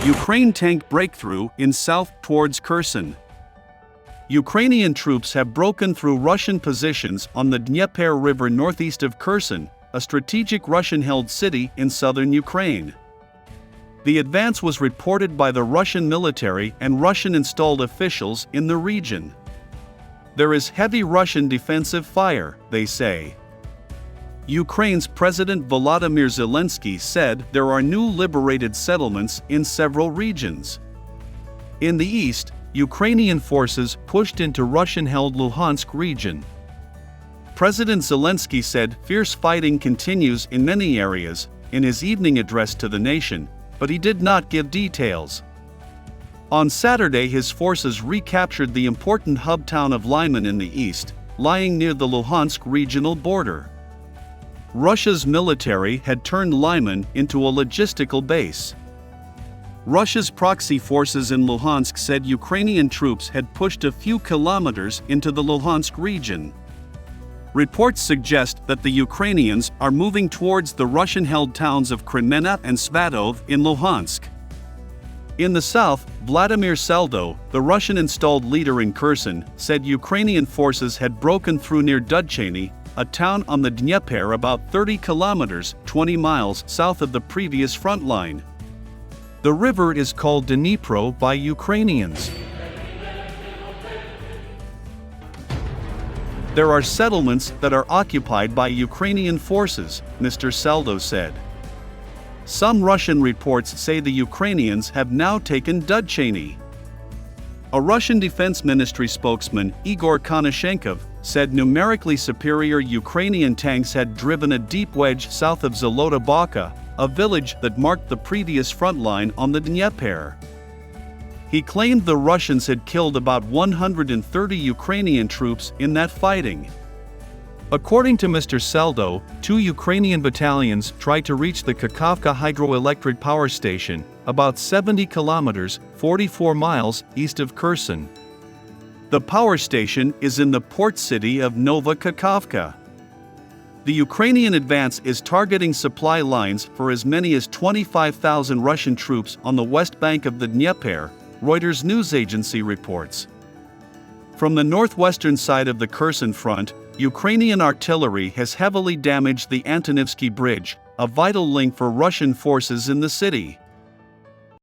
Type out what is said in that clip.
Ukraine tank breakthrough in south towards Kherson. Ukrainian troops have broken through Russian positions on the Dnieper River northeast of Kherson, a strategic Russian-held city in southern Ukraine. The advance was reported by the Russian military and Russian-installed officials in the region. There is heavy Russian defensive fire, they say. Ukraine's President Volodymyr Zelensky said there are new liberated settlements in several regions. In the east, Ukrainian forces pushed into Russian-held Luhansk region. President Zelensky said fierce fighting continues in many areas in his evening address to the nation, but he did not give details. On Saturday, his forces recaptured the important hub town of Lyman in the east, lying near the Luhansk regional border. Russia's military had turned Lyman into a logistical base. Russia's proxy forces in Luhansk said Ukrainian troops had pushed a few kilometers into the Luhansk region. Reports suggest that the Ukrainians are moving towards the Russian-held towns of Kremenna and Svatov in Luhansk. In the south, Vladimir Saldo, the Russian-installed leader in Kherson, said Ukrainian forces had broken through near Dudchany, a town on the Dnieper about 30 kilometers 20 miles south of the previous front line. The river is called Dnieper by Ukrainians. There are settlements that are occupied by Ukrainian forces, Mr. Saldo said. Some Russian reports say the Ukrainians have now taken Dudchany. A Russian Defense Ministry spokesman, Igor Konashenkov, said numerically superior Ukrainian tanks had driven a deep wedge south of Zolota Bacha, a village that marked the previous front line on the Dnieper. He claimed the Russians had killed about 130 Ukrainian troops in that fighting. According to Mr. Saldo, 2 Ukrainian battalions tried to reach the Kakhovka hydroelectric power station, about 70 kilometers 44 miles east of Kherson. The power station is in the port city of Nova Kakhovka. The Ukrainian advance is targeting supply lines for as many as 25,000 Russian troops on the west bank of the Dnieper, Reuters news agency reports. From the northwestern side of the Kherson front, Ukrainian artillery has heavily damaged the Antonivsky Bridge, a vital link for Russian forces in the city.